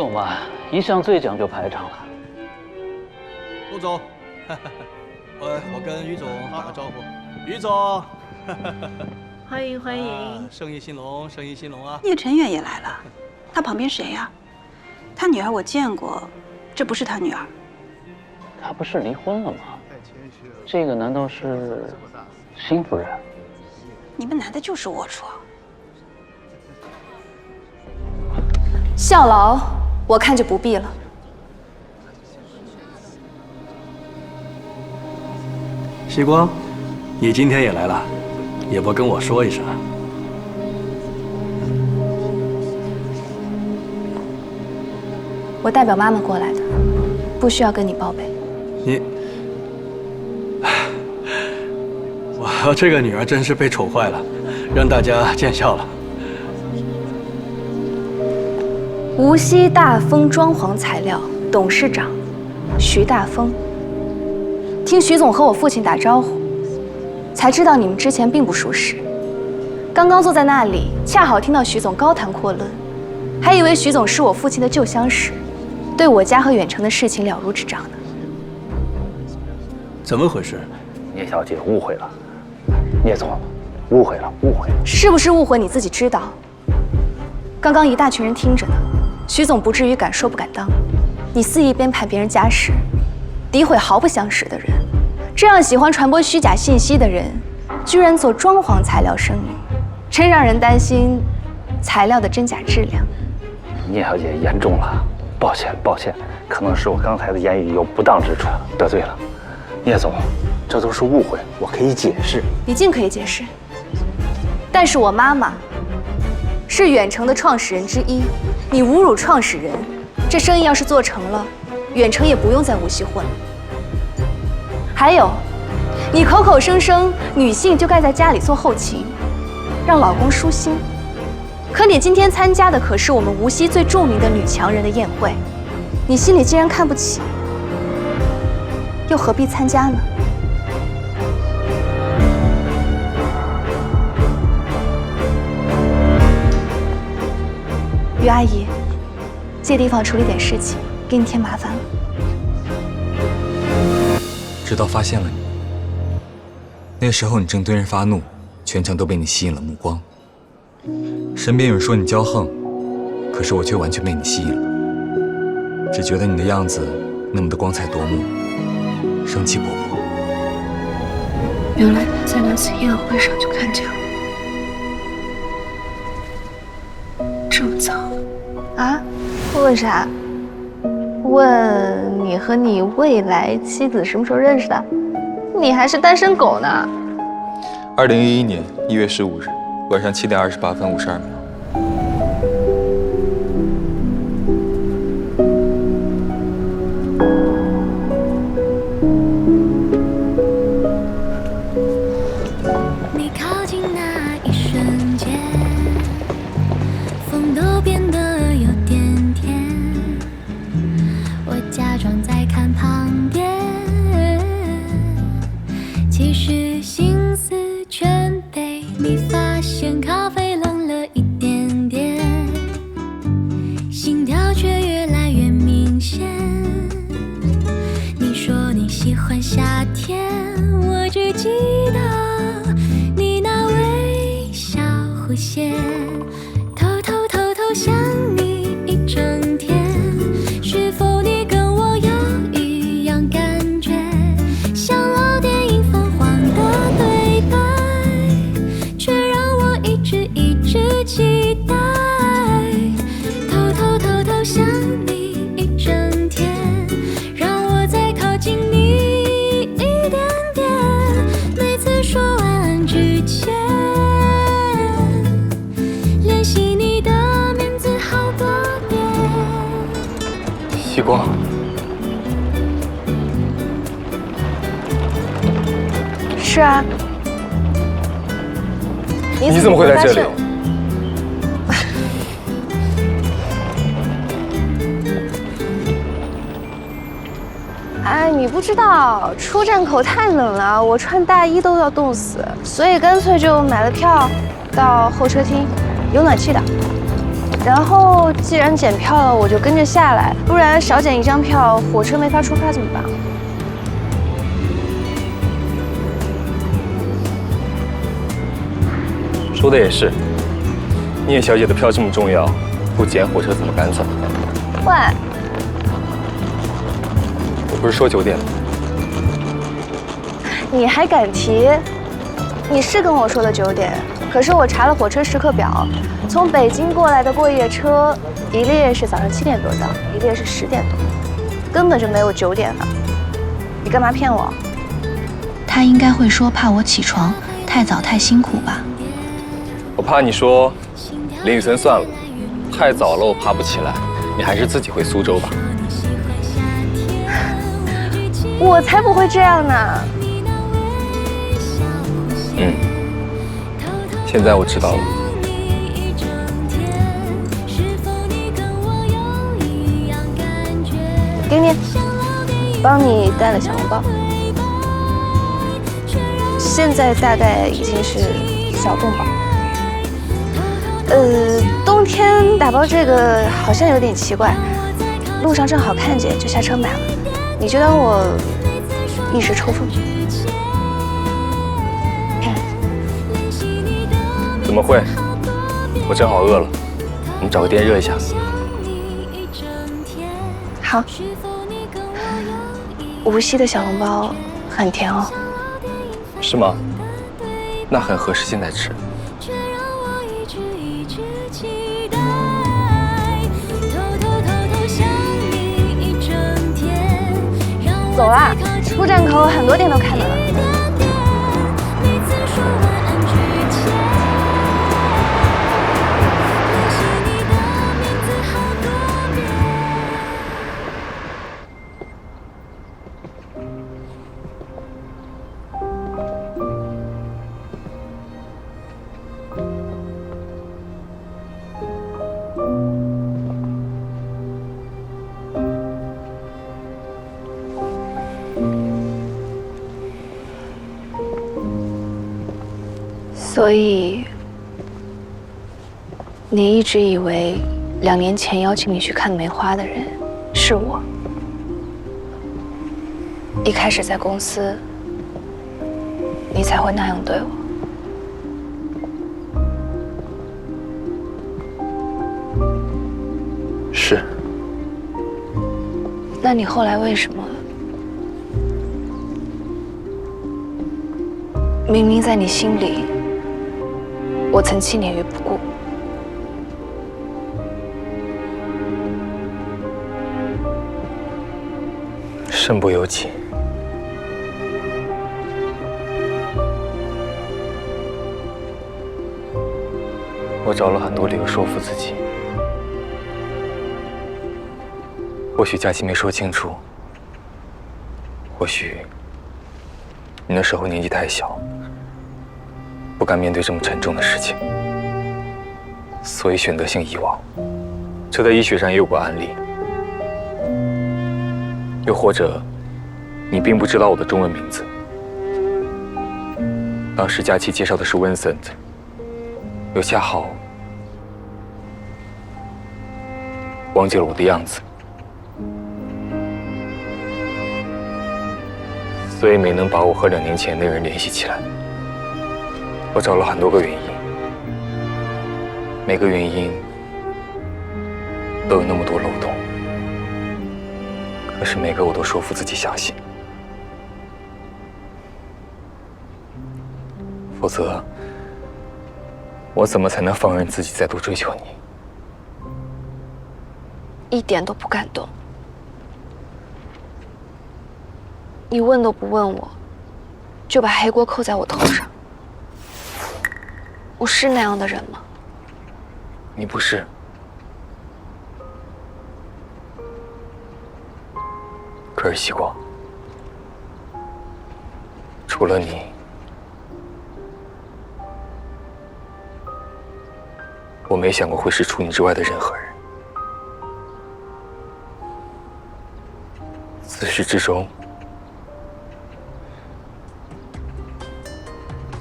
总嘛，一向最讲究排场了。陆总，我跟于总打个招呼。于总，欢迎欢迎，生意兴隆，生意兴隆啊！叶晨远也来了，他旁边谁呀？他女儿我见过，这不是他女儿。他不是离婚了吗？这个难道是新夫人？你们男的就是龌龊。效劳，我看就不必了。希光，你今天也来了，也不跟我说一声。我代表妈妈过来的，不需要跟你报备。我这个女儿真是被宠坏了，让大家见笑了。无锡大丰装潢材料董事长徐大丰，听徐总和我父亲打招呼，才知道你们之前并不熟识。刚刚坐在那里，恰好听到徐总高谈阔论，还以为徐总是我父亲的旧相识，对我家和远程的事情了如指掌呢。怎么回事？聂小姐误会了，聂总，误会了，误会了。是不是误会你自己知道？刚刚一大群人听着呢，徐总不至于敢说不敢当。你肆意编排别人家事，诋毁毫不相识的人，这样喜欢传播虚假信息的人，居然做装潢材料生意，真让人担心材料的真假质量。聂小姐言重了，抱歉抱歉，可能是我刚才的言语有不当之处，得罪了。聂总，这都是误会，我可以解释。你尽可以解释，但是我妈妈是远程的创始人之一，你侮辱创始人，这生意要是做成了，远程也不用在无锡混了。还有，你口口声声女性就该在家里做后勤，让老公舒心，可你今天参加的可是我们无锡最著名的女强人的宴会，你心里既然看不起，又何必参加呢？于阿姨，借地方处理点事情，给你添麻烦了。直到发现了你，那时候你正对人发怒，全场都被你吸引了目光。身边有人说你骄横，可是我却完全被你吸引了，只觉得你的样子那么的光彩夺目，生气勃勃。原来在那次宴会上就看见了，这么早啊？问啥？问你和你未来妻子什么时候认识的？你还是单身狗呢。2011年1月15日晚上7点28分52秒。你靠近那一瞬间，风都变得有点甜，我假装在看旁边，其实心思全被你发现。咖啡冷了一点点，心跳却越来越明显。你说你喜欢夏天，我只记得你那微笑弧线，偷偷想你一整天。是否你跟我有一样感觉？像老电影泛黄的对白，却让我一直期待。偷想你一整天，让我再靠近你一点点。每次说晚安之前，练习你的名字好多遍。希光，是啊。你怎么会在这里？哎，你不知道，出站口太冷了，我穿大衣都要冻死，所以干脆就买了票到候车厅，有暖气的。然后既然检票了，我就跟着下来，不然少检一张票，火车没法出发怎么办？说的也是，聂小姐的票这么重要，不检火车怎么赶走？喂，我不是说9点吗？你还敢提？你是跟我说的9点，可是我查了火车时刻表，从北京过来的过夜车，一列是早上7点多到，一列是10点多，根本就没有9点了。你干嘛骗我？他应该会说怕我起床太早太辛苦吧。我怕你说，林雨森算了，太早了我爬不起来，你还是自己回苏州吧。我才不会这样呢。现在我知道了。给你，帮你带了小笼包，现在大概已经是小冻饱。冬天打包这个好像有点奇怪，路上正好看见就下车买了，你就当我一时抽风。怎么会？我正好饿了，我们找个店热一下。好，无锡的小笼包很甜哦。是吗？那很合适现在吃。走啦，出站口很多店都开门了。所以，你一直以为2年前邀请你去看梅花的人是我。一开始在公司，你才会那样对我。是。那你后来为什么？明明在你心里，我曾弃你于不顾。身不由己。我找了很多理由说服自己。或许佳琪没说清楚，或许你那时候年纪太小，不敢面对这么沉重的事情，所以选择性遗忘。这在医学上也有过案例。又或者，你并不知道我的中文名字。当时佳琪介绍的是 Vincent， 又恰好忘记了我的样子，所以没能把我和2年前那人联系起来。我找了很多个原因，每个原因都有那么多漏洞。可是每个我都说服自己相信，否则我怎么才能放任自己再度追求你？一点都不感动。你问都不问我，就把黑锅扣在我头上。我是那样的人吗？你不是。可是希光，除了你，我没想过会是除你之外的任何人。自始至终，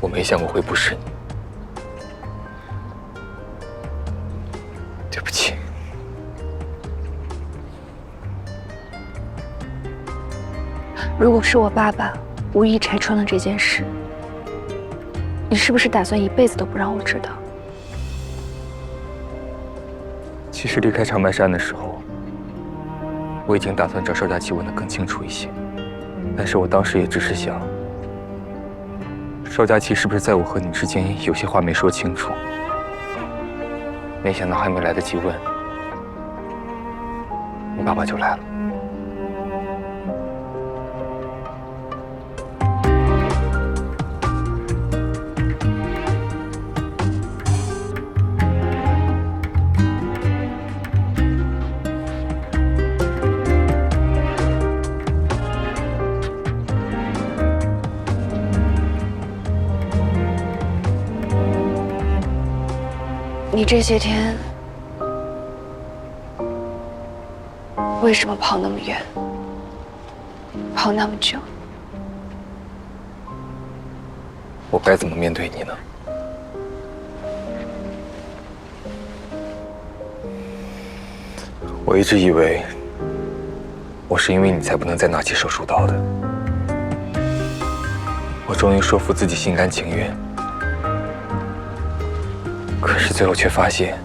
我没想过会不是你。对不起。如果是我爸爸无意拆穿了这件事，你是不是打算一辈子都不让我知道？其实离开长白山的时候，我已经打算找邵佳琪问得更清楚一些，但是我当时也只是想，邵佳琪是不是在我和你之间有些话没说清楚？没想到还没来得及问，你爸爸就来了。你这些天为什么跑那么远，跑那么久？我该怎么面对你呢？我一直以为我是因为你才不能再拿起手术刀的。我终于说服自己心甘情愿，可是最后却发现，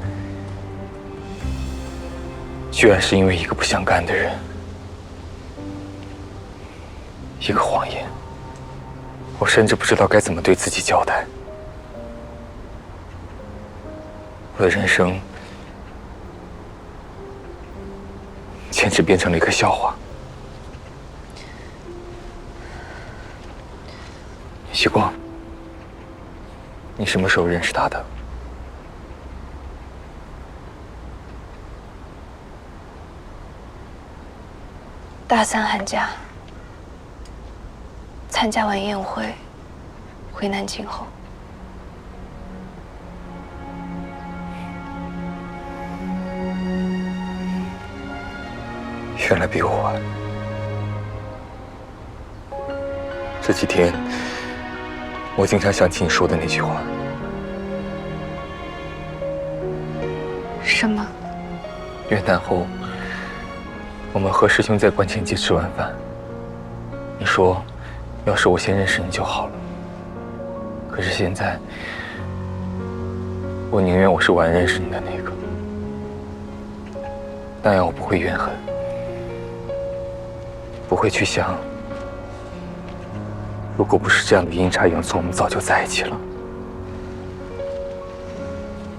居然是因为一个不相干的人，一个谎言。我甚至不知道该怎么对自己交代。我的人生简直变成了一个笑话。希光，你什么时候认识他的？大3寒假，参加完宴会，回南京后，原来比我晚。这几天，我经常想起你说的那句话。什么？元旦后，我们和师兄在观前街吃完饭，你说，要是我先认识你就好了。可是现在，我宁愿我是晚认识你的那个，那样我不会怨恨，不会去想，如果不是这样的阴差阳错，我们早就在一起了。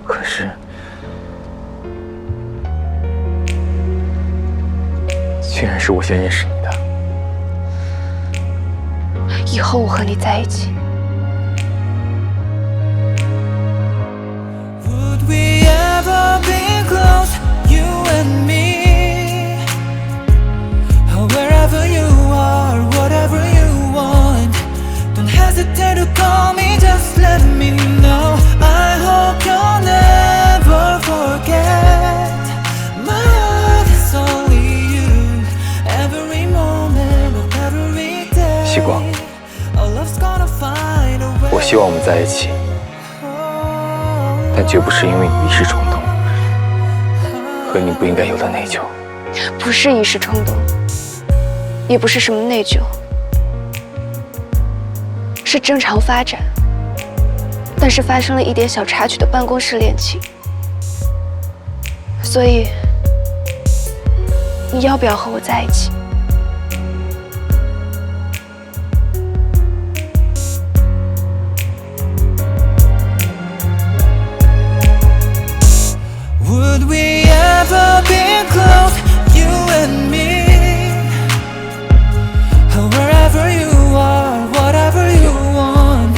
可是，竟然是我先认识你的。以后我和你在一起。Would we ever be close, you and me? Wherever you are, whatever you want, don't hesitate to call me, just let me know. I hope you'll never forget. My heart is only you, every moment of every day. 希光， Our love's gonna find a way. 我希望我们在一起，但绝不是因为你一时冲动和你不应该有的内疚。不是一时冲动，也不是什么内疚，是正常发展，但是发生了一点小插曲的办公室恋情。所以，你要不要和我在一起？Would we ever be close, you and me? Wherever you are, whatever you want,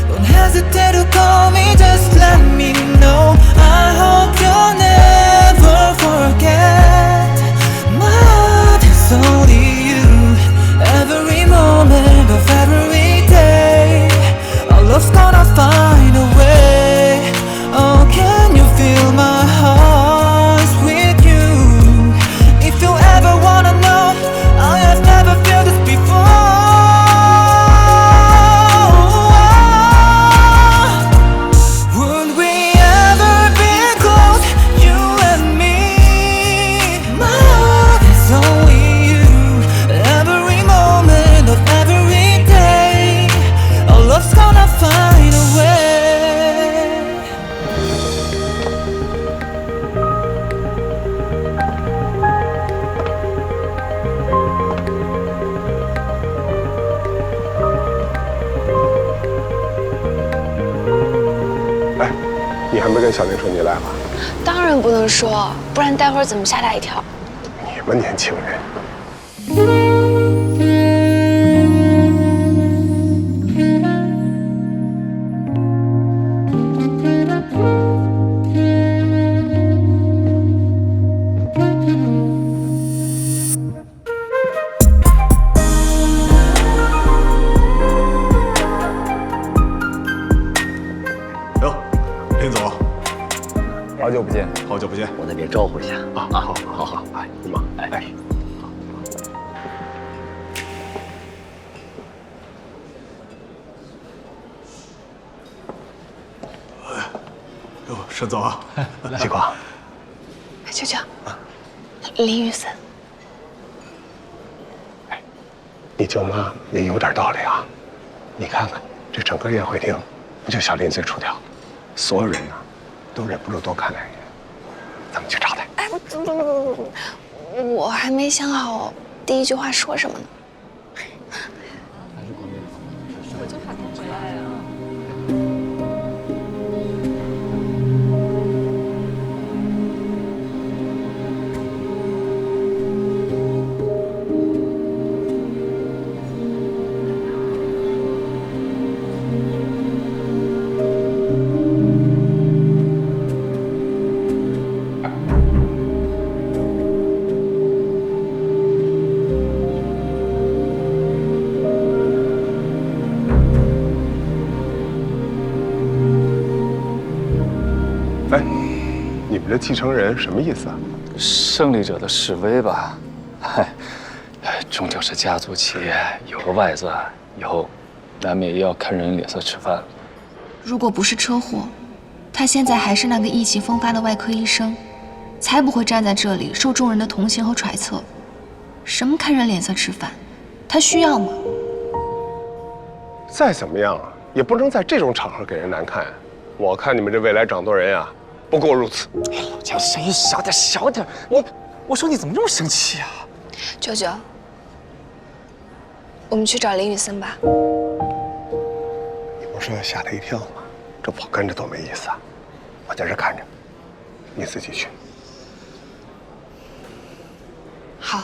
don't hesitate to call me, just let me know. I hope you'll never forget. My heart is so 你还没跟小林说你来吗？当然不能说，不然待会儿怎么吓他一跳？你们年轻人。哟，林总，好久不见，好久不见，我那边招呼一下啊！好，哎，你忙，哎。哟，沈总啊，西瓜，舅舅，林雨森，你舅妈也有点道理啊。你看看这整个宴会厅，不就小林最出挑，所有人呢都忍不住多看两眼。咱们去找他。哎，不，我还没想好第一句话说什么呢。哎，你们这继承人什么意思啊？胜利者的示威吧，嗨，终究是家族企业，有个外在，以后难免也要看人脸色吃饭。如果不是车祸，他现在还是那个意气风发的外科医生，才不会站在这里受众人的同情和揣测。什么看人脸色吃饭，他需要吗？再怎么样啊，也不能在这种场合给人难看。我看你们这未来掌舵人啊，不过如此。老姜，声音小点，我说你怎么这么生气啊？舅舅，我们去找林雨森吧。你不是要吓他一跳吗？这我跟着多没意思啊！我在这看着，你自己去。好。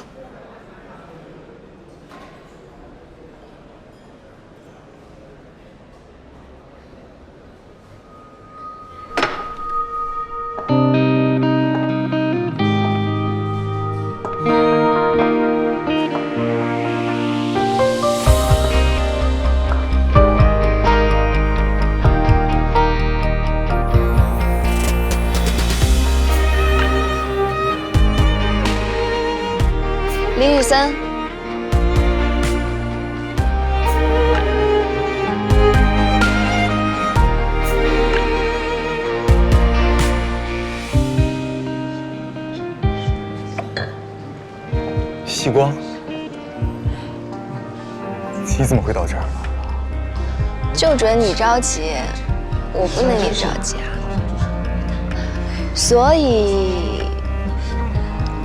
林雨森，西光，你怎么会到这儿？就准你着急，我不能也着急啊。所以，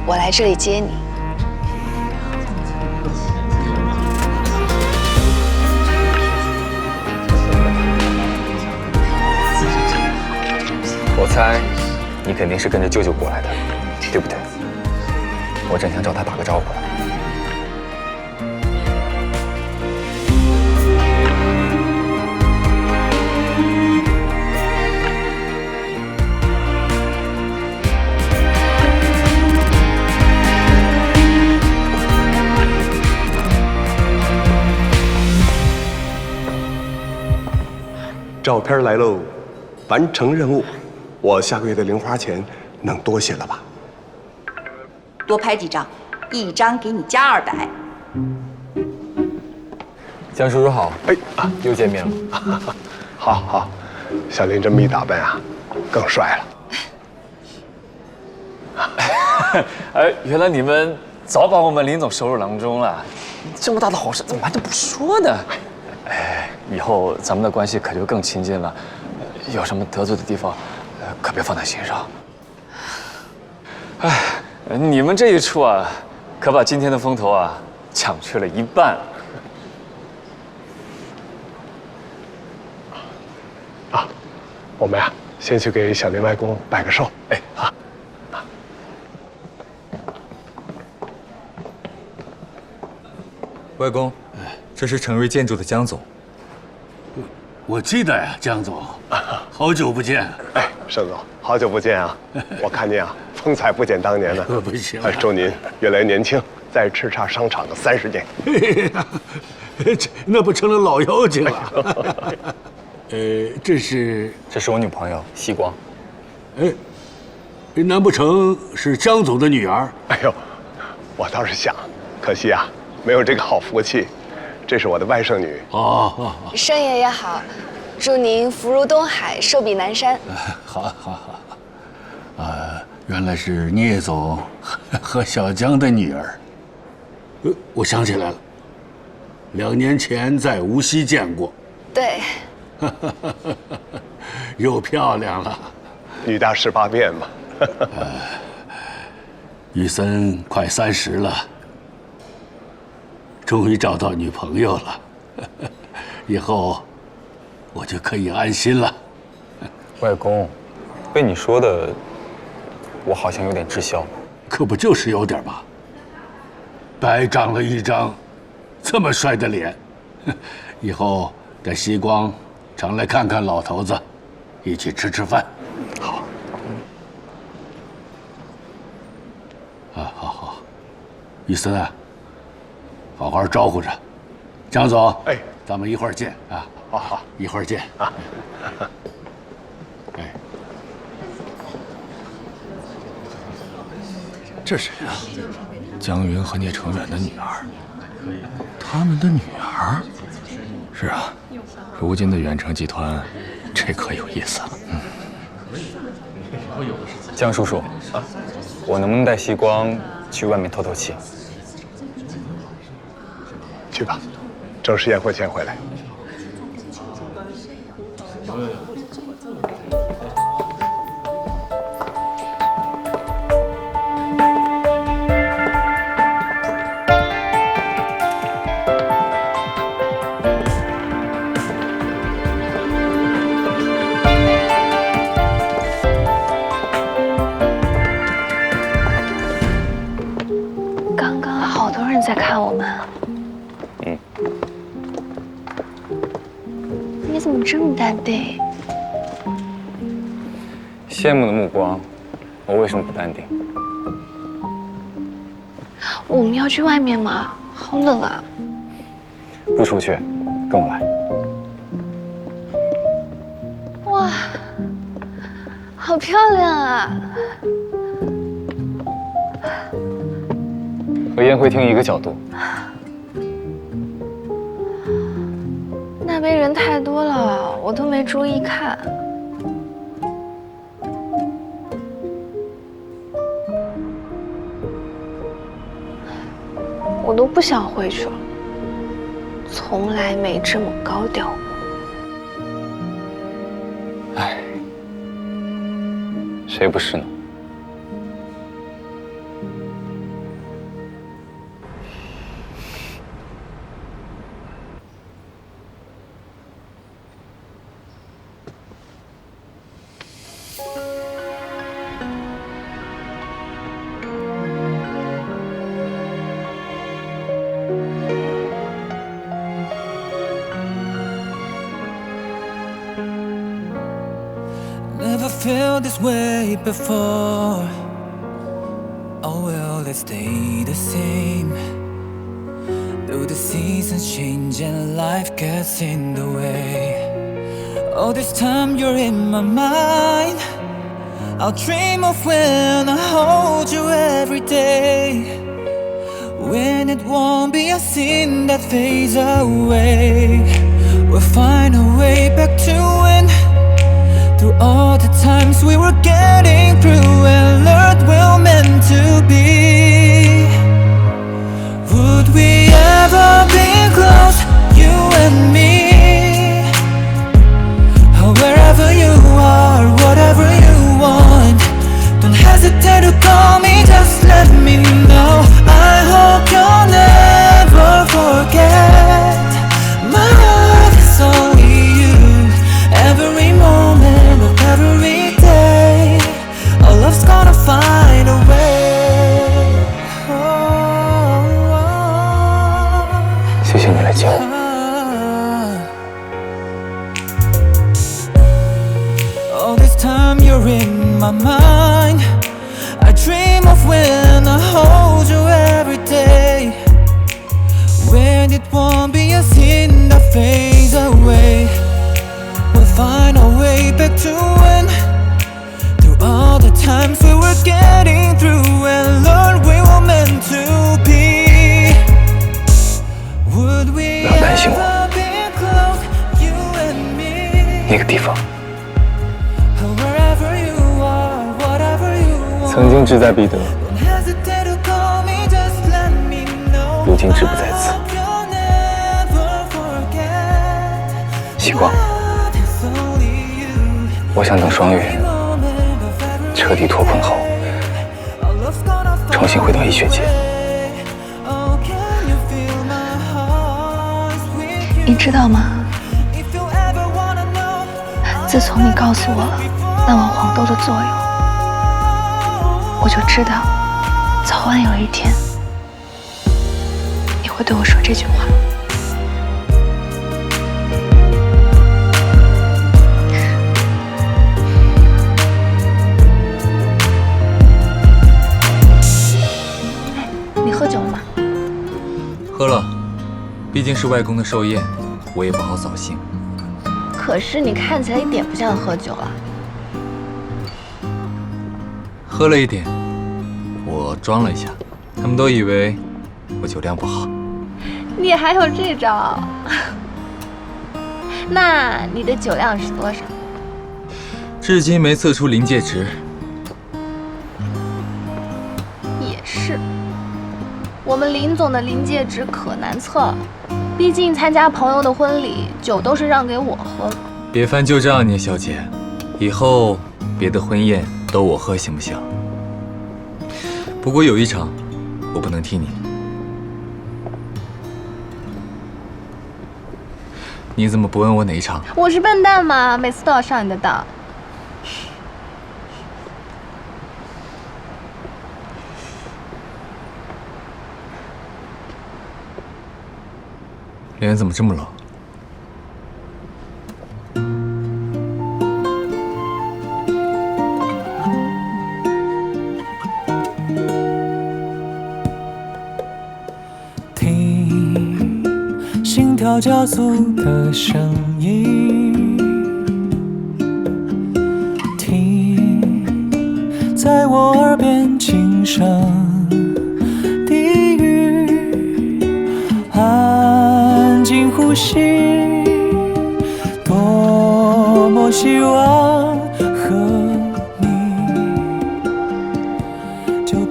我来这里接你。我猜，你肯定是跟着舅舅过来的，对不对？我正想找他打个招呼呢。照片来喽，完成任务。我下个月的零花钱能多些了吧？多拍几张，一张给你加200。江叔叔好，哎又见面了。好，小林这么一打扮啊，更帅了。哎，原来你们早把我们林总收入囊中了，这么大的好事怎么还都不说呢？哎，以后咱们的关系可就更亲近了，有什么得罪的地方，可别放在心上。哎，你们这一出啊，可把今天的风头啊抢去了一半。我们呀，先去给小林外公拜个寿。哎，好。外公，这是成瑞建筑的江总。我记得呀，江总，好久不见。哎，盛总，好久不见啊！我看您啊，风采不减当年呢。不行，祝您越来越年轻，在叱咤商场的30年。那不成了老妖精了？这是我女朋友西光。哎，难不成是江总的女儿？哎呦，我倒是想，可惜啊，没有这个好福气。这是我的外甥女。哦，盛爷爷好，祝您福如东海，寿比南山。好。原来是聂总和小江的女儿。我想起来了，2年前在无锡见过。对。又漂亮了。女大18变嘛。玉森快30了。终于找到女朋友了，以后我就可以安心了。外公，被你说的，我好像有点滞销。可不就是有点吗？白长了一张这么帅的脸，以后带西光常来看看老头子，一起吃饭。好。好。玉森啊。好好招呼着，江总。哎，咱们一会儿见啊！好，一会儿见啊！哎，这谁呀？江云和聂成远的女儿，他们的女儿。是啊，如今的远程集团，这可有意思了。江叔叔，我能不能带西光去外面透透气？去吧，正式宴会前回来。刚刚好多人在看我们。你怎么这么淡定？羡慕的目光，我为什么不淡定？我们要去外面吗？好冷啊！不出去，跟我来。哇，好漂亮啊！和宴会厅一个角度。那边人太多了，我都没注意看。我都不想回去了，从来没这么高调过。唉，谁不是呢？Never felt this way before. Oh well, let's stay the same. Though the seasons change and life gets in the way. All this time you're in my mind. I'll dream of when I hold you every day. When it won't be a sin that fades away. We'll find a way back to when. Through all the times we were getting through and learned we're meant to be. Would we ever be close, you and me? Wherever you are, whatever you want, don't hesitate to call me, just let me know. I hope you'll never forget. My heart is only you. Every moment of every All this time you're in my mind. I dream of when I hold you every day. When it won't be a thing that fades away. We'll find our way back to when. Through all the times we were getting through and learned we were meant to be. Would we ever be close, you and me? 那个地方 Wherever you are, whatever you want. 曾经志在必得， Don't hesitate to call me, just let me know. 如今志不在此。 You'll never forget. 希光，我想等双月彻底脱困后，重新回到医学界。你知道吗？自从你告诉我那碗黄豆的作用，我就知道，早晚有一天，你会对我说这句话。你喝酒了吗？喝了，毕竟是外公的寿宴，我也不好扫兴。可是你看起来一点不像喝酒啊。喝了一点，我装了一下，他们都以为我酒量不好。你还有这招？那你的酒量是多少？至今没测出临界值。也是，我们林总的临界值可难测了。毕竟参加朋友的婚礼，酒都是让给我喝的。别翻旧账，聂小姐，以后别的婚宴都我喝行不行？不过有一场，我不能替你。你怎么不问我哪一场？我是笨蛋吗？每次都要上你的当。脸怎么这么冷？听心跳加速的声音，听在我耳边轻声低语，安静呼吸，多么希望和你。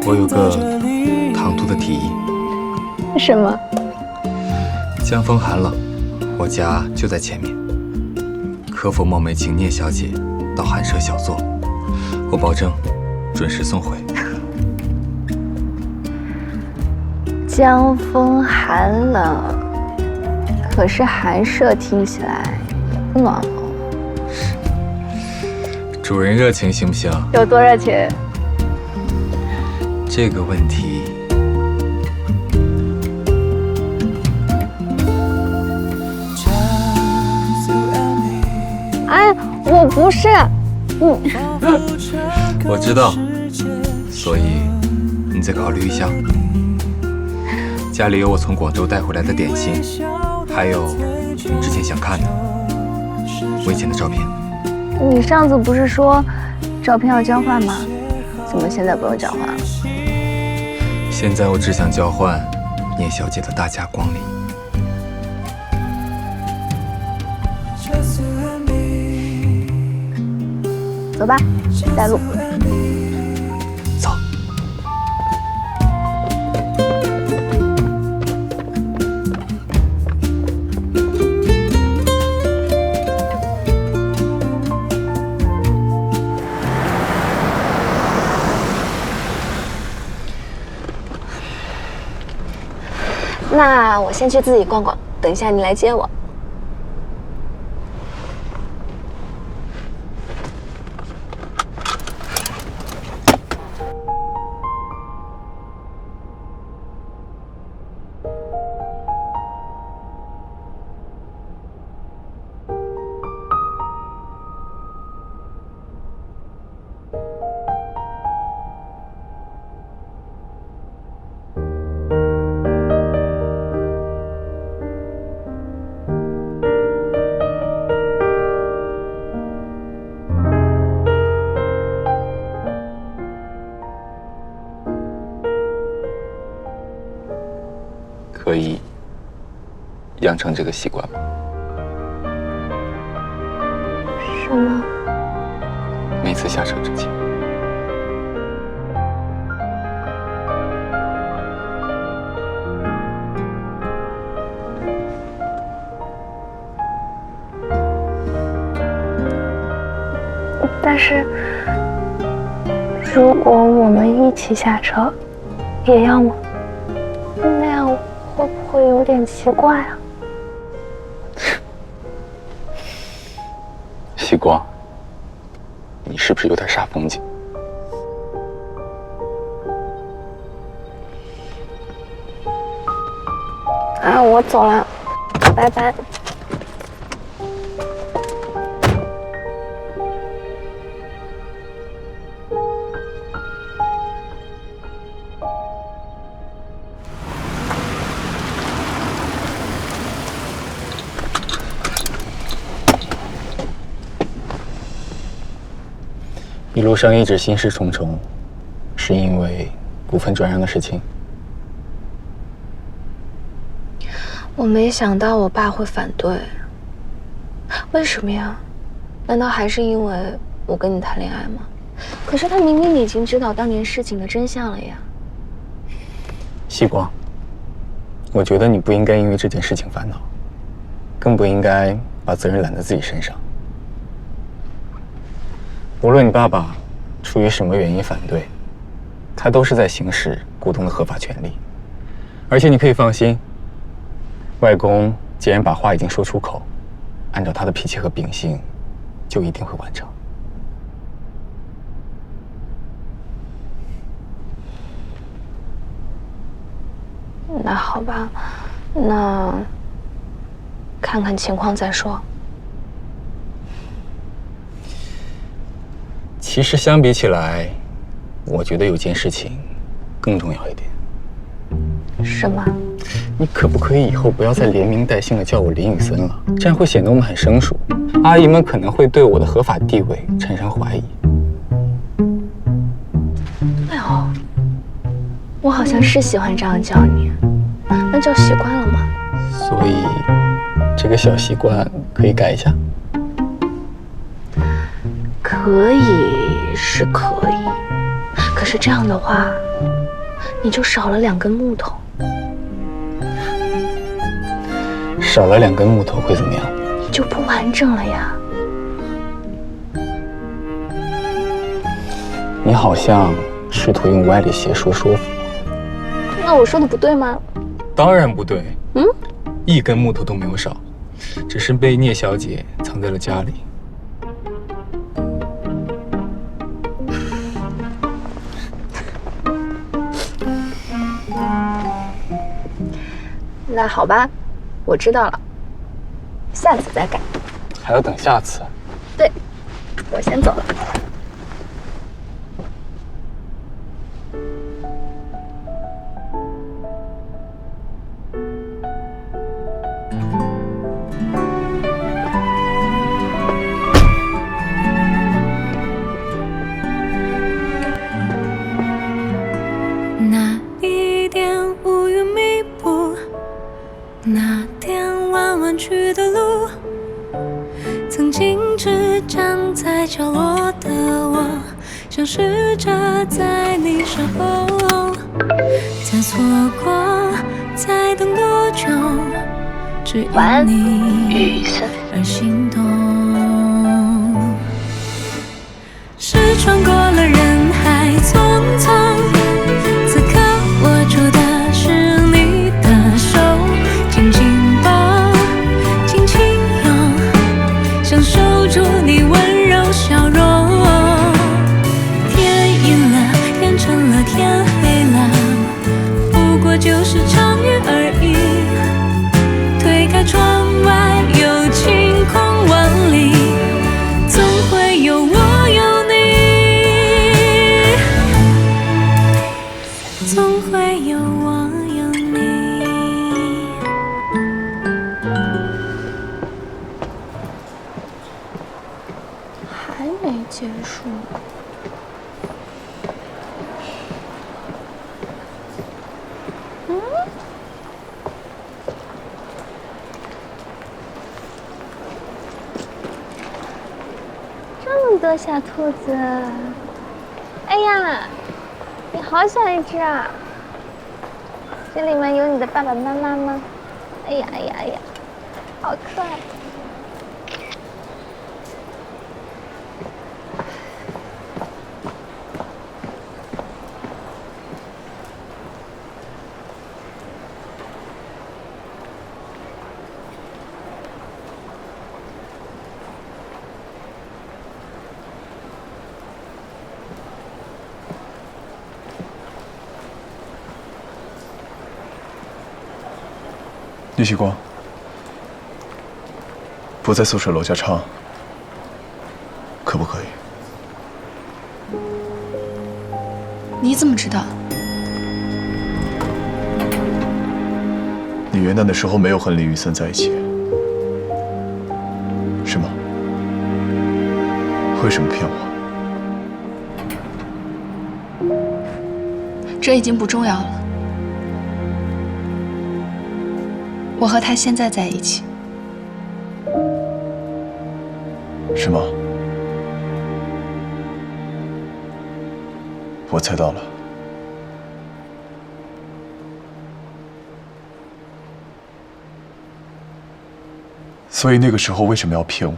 我有个唐突的提议。什么？江风寒冷，我家就在前面，可否冒昧请聂小姐到寒舍小坐？我保证准时送回。江风寒冷，可是寒舍听起来也暖和。主人热情行不行？有多热情？这个问题，哎，我不是，我知道，所以你再考虑一下。家里有我从广州带回来的点心，还有你之前想看的我以前的照片。你上次不是说照片要交换吗？怎么现在不用交换了？现在我只想交换聂小姐的大驾光临。走吧，带路。走。那我先去自己逛逛，等一下你来接我。养成这个习惯吗？什么？每次下车之前。但是，如果我们一起下车，也要吗？那样会不会有点奇怪啊？希光，你是不是有点煞风景？啊，我走了，拜拜。一路上一直心事重重，是因为股份转让的事情。我没想到我爸会反对，为什么呀？难道还是因为我跟你谈恋爱吗？可是他明明已经知道当年事情的真相了呀。希光，我觉得你不应该因为这件事情烦恼，更不应该把责任揽在自己身上。无论你爸爸出于什么原因反对，他都是在行使股东的合法权利。而且你可以放心，外公既然把话已经说出口，按照他的脾气和秉性，就一定会完成。那好吧，那看看情况再说。其实相比起来，我觉得有件事情更重要一点。什么？你可不可以以后不要再连名带姓的叫我林雨森了？这样会显得我们很生疏，阿姨们可能会对我的合法地位产生怀疑。哎呦，我好像是喜欢这样叫你，那叫习惯了吗？所以，这个小习惯可以改一下。可以是可以，可是这样的话，你就少了2根木头。少了2根木头会怎么样？你就不完整了呀。你好像试图用歪理邪说说服我。那我说的不对吗？当然不对。嗯，1根木头都没有少，只是被聂小姐藏在了家里。那好吧，我知道了，下次再改。还要等下次？对，我先走了。那一点乌云密布，那点弯弯曲的路，曾经只站在角落的我，想试着在你身后，再错过，再等多久，只因你而心动。是穿过了人海匆匆，此刻握住的是你的手，紧紧抱，轻轻拥，想守住你温柔笑容。天阴了，天沉了，天黑了，不过就是场雨而已。推开窗外，有晴空万里，总会有我有你，总会有我有你。还没结束。多小兔子！哎呀，你好小一只啊！这里面有你的爸爸妈妈吗？哎呀哎呀哎呀，好可爱！叶旭光，不在宿舍楼下唱，可不可以？你怎么知道？你元旦的时候没有和林雨森在一起，是吗？为什么骗我？这已经不重要了。我和他现在在一起。是吗？我猜到了。所以那个时候为什么要骗我？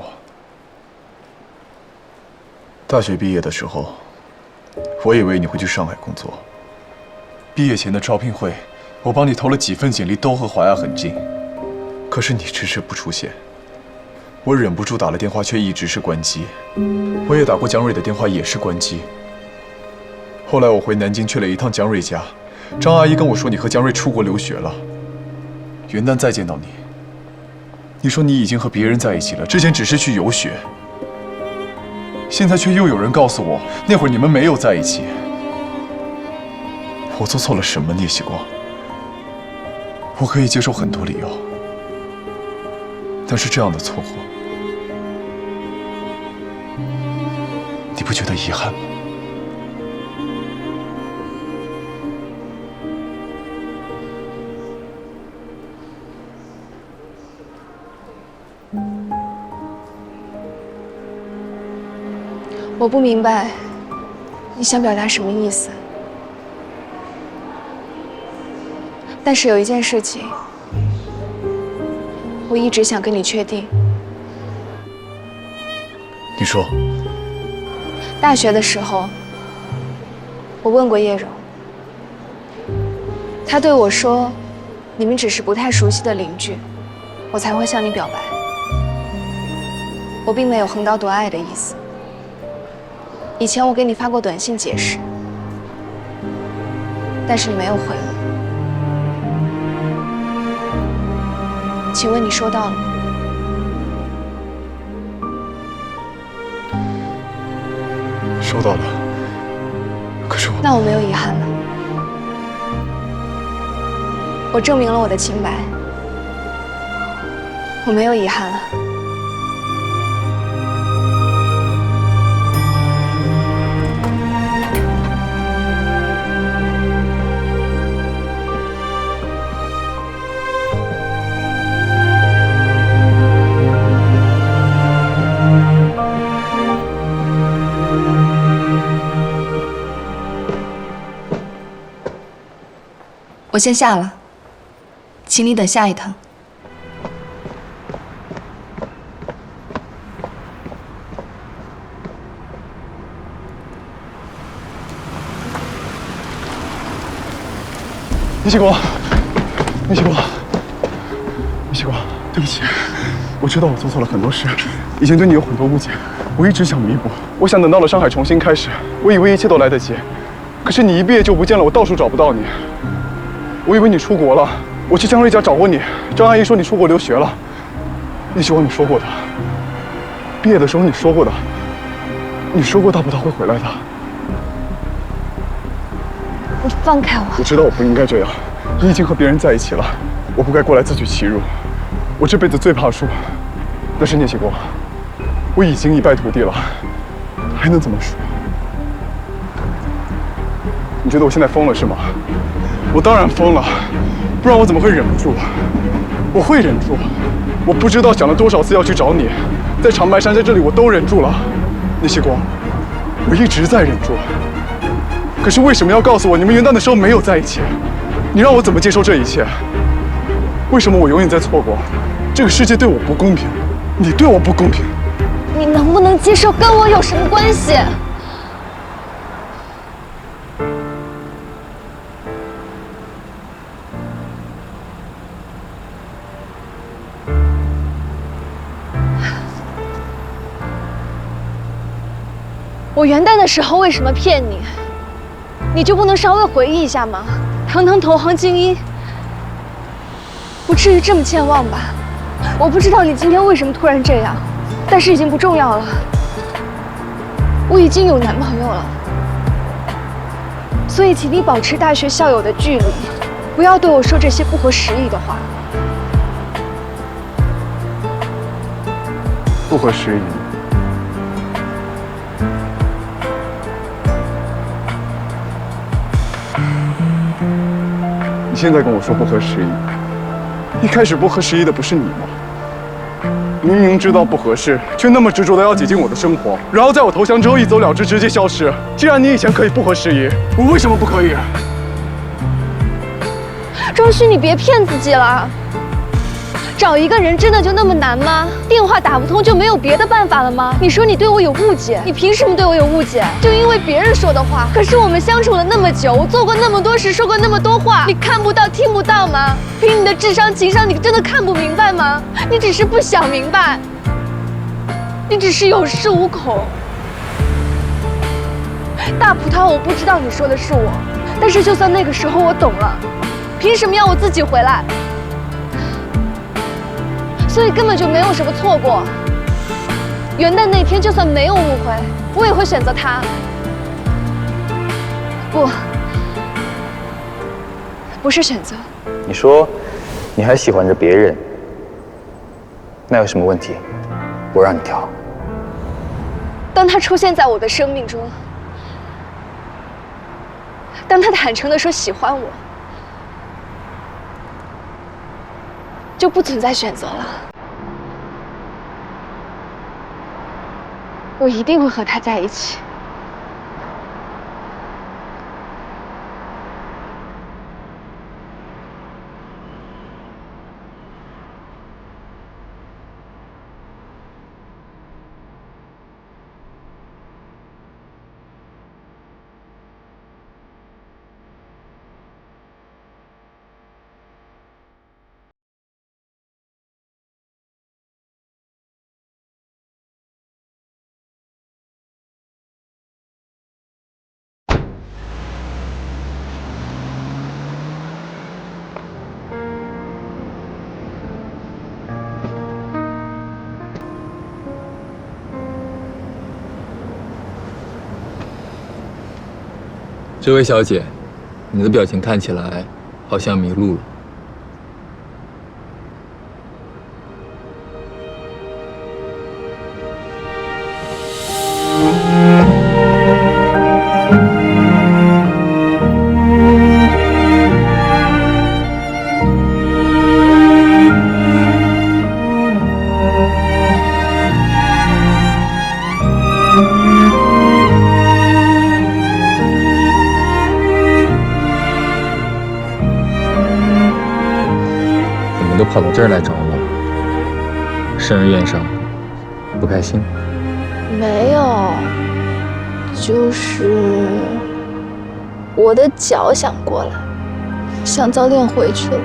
大学毕业的时候，我以为你会去上海工作。毕业前的招聘会，我帮你投了几份简历，都和华亚很近，可是你迟迟不出现。我忍不住打了电话，却一直是关机。我也打过蒋蕊的电话，也是关机。后来我回南京去了一趟蒋蕊家，张阿姨跟我说你和蒋蕊出国留学了。元旦再见到你，你说你已经和别人在一起了，之前只是去游学，现在却又有人告诉我那会儿你们没有在一起。我做错了什么，聂喜光？我可以接受很多理由，但是这样的错过，你不觉得遗憾吗？我不明白你想表达什么意思，但是有一件事情，我一直想跟你确定。你说。大学的时候，我问过叶蓉，她对我说，你们只是不太熟悉的邻居，我才会向你表白。我并没有横刀夺爱的意思。以前我给你发过短信解释，但是你没有回我。请问你收到了吗？收到了，可是那我没有遗憾了，我证明了我的清白，我没有遗憾了。我先下了，请你等下一趟。聂喜光，聂喜光，聂喜光，对不起，我知道我做错了很多事，以前对你有很多误解，我一直想弥补，我想等到了上海重新开始，我以为一切都来得及，可是你一毕业就不见了，我到处找不到你。我以为你出国了，我去江瑞家找过你，张阿姨说你出国留学了。聂喜光，你说过的，毕业的时候你说过的，你说过大不大会回来的。你放开我！我知道我不应该这样，你已经和别人在一起了，我不该过来自取其辱。我这辈子最怕输，但是聂喜光，我已经一败涂地了，还能怎么输？你觉得我现在疯了是吗？我当然疯了，不然我怎么会忍不住？我会忍住，我不知道想了多少次要去找你，在长白山，在这里我都忍住了。聂西光，我一直在忍住，可是为什么要告诉我你们元旦的时候没有在一起？你让我怎么接受这一切？为什么我永远在错过？这个世界对我不公平，你对我不公平。你能不能接受跟我有什么关系？我元旦的时候为什么骗你？你就不能稍微回忆一下吗？堂堂投行精英，不至于这么健忘吧？我不知道你今天为什么突然这样，但是已经不重要了。我已经有男朋友了，所以请你保持大学校友的距离，不要对我说这些不合时宜的话。不合时宜。你现在跟我说不合时宜，一开始不合时宜的不是你吗？明明知道不合适，却那么执着的要挤进我的生活，然后在我投降之后一走了之，直接消失。既然你以前可以不合时宜，我为什么不可以？庄旭，你别骗自己了。找一个人真的就那么难吗？电话打不通就没有别的办法了吗？你说你对我有误解，你凭什么对我有误解？就因为别人说的话。可是我们相处了那么久，我做过那么多事，说过那么多话，你看不到、听不到吗？凭你的智商、情商，你真的看不明白吗？你只是不想明白，你只是有恃无恐。大葡萄，我不知道你说的是我，但是就算那个时候我懂了，凭什么要我自己回来？所以根本就没有什么错过。元旦那天就算没有误会，我也会选择他。不是选择。你说你还喜欢着别人，那有什么问题？我让你挑。当他出现在我的生命中，当他坦诚地说喜欢我，就不存在选择了。我一定会和他在一起。这位小姐，你的表情看起来好像迷路了。都跑到这儿来找我，生日宴上不开心？没有，就是我的脚想过来，想早点回去了。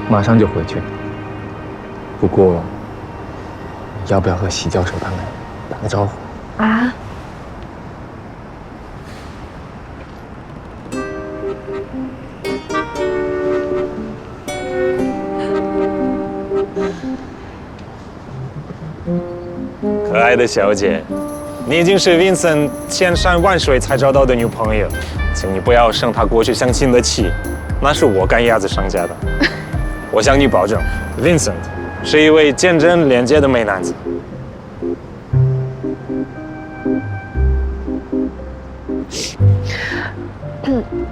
马上就回去。不过，要不要和席教授他们打个招呼？啊？可爱的小姐，你已经是 Vincent 千山万水才找到的女朋友，请你不要生他过去相亲的气，那是我赶鸭子上架的。我向你保证 ，Vincent 是一位见证廉洁的美男子。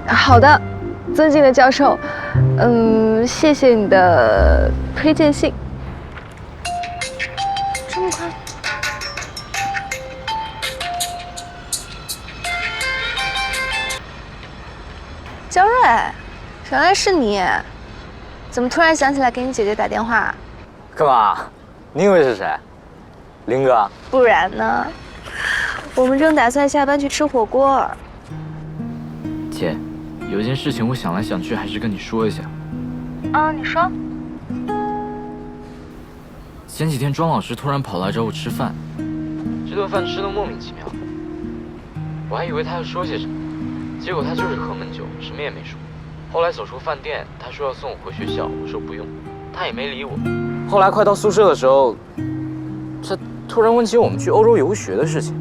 好的，尊敬的教授，谢谢你的推荐信。这么快？江瑞，原来是你，怎么突然想起来给你姐姐打电话？干嘛？你以为是谁？林哥？不然呢？我们正打算下班去吃火锅。姐，有件事情我想来想去，还是跟你说一下。你说。前几天庄老师突然跑来找我吃饭，这顿饭吃得莫名其妙，我还以为他要说些什么，结果他就是喝闷酒，什么也没说。后来走出饭店，他说要送我回学校，我说不用，他也没理我。后来快到宿舍的时候，他突然问起我们去欧洲游学的事情。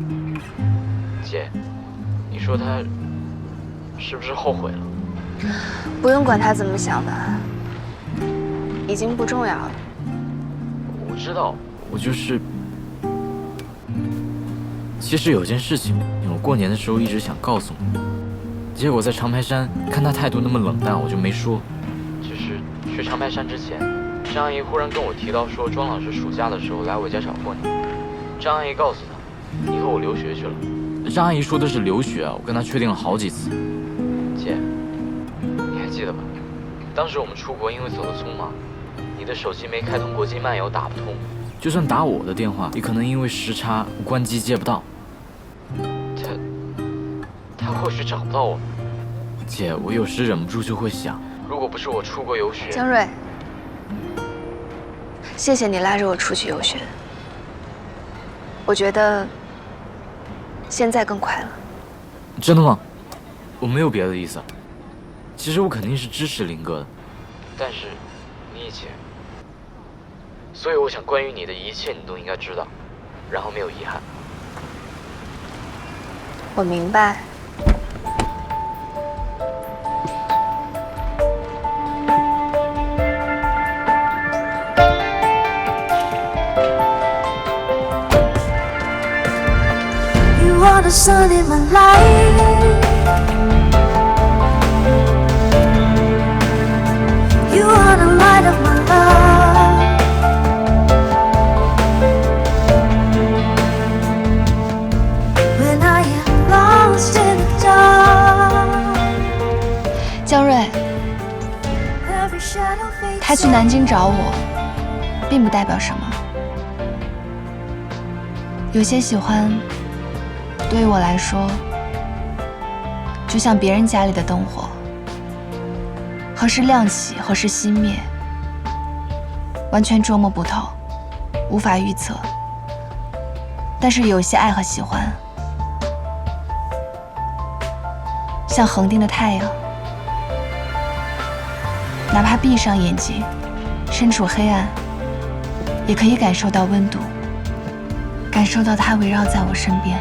姐，你说他是不是后悔了？不用管他怎么想的，已经不重要了。我知道，我就是……其实有件事情，我过年的时候一直想告诉你，结果在长白山看他态度那么冷淡，我就没说。就是去长白山之前，张阿姨忽然跟我提到说，庄老师暑假的时候来我家找过你。张阿姨告诉他，你和我留学去了。张阿姨说的是留学啊，我跟她确定了好几次。姐，你还记得吧？当时我们出国，因为走得匆忙，你的手机没开通国际漫游，打不通。就算打我的电话，也可能因为时差关机接不到。他或许找不到我。姐，我有时忍不住就会想，如果不是我出国游学，江瑞，谢谢你拉着我出去游学，我觉得现在更快乐。真的吗？我没有别的意思。其实我肯定是支持林哥的，但是你以前，所以我想关于你的一切你都应该知道，然后没有遗憾。我明白。You are the sun in my life. You are the light of my love. When I am lost in the dark. 江瑞，他去南京找我，并不代表什么。有些喜欢，对于我来说，就像别人家里的灯火，何时亮起，何时熄灭，完全捉摸不透，无法预测。但是有些爱和喜欢，像恒定的太阳，哪怕闭上眼睛，身处黑暗，也可以感受到温度，感受到它围绕在我身边。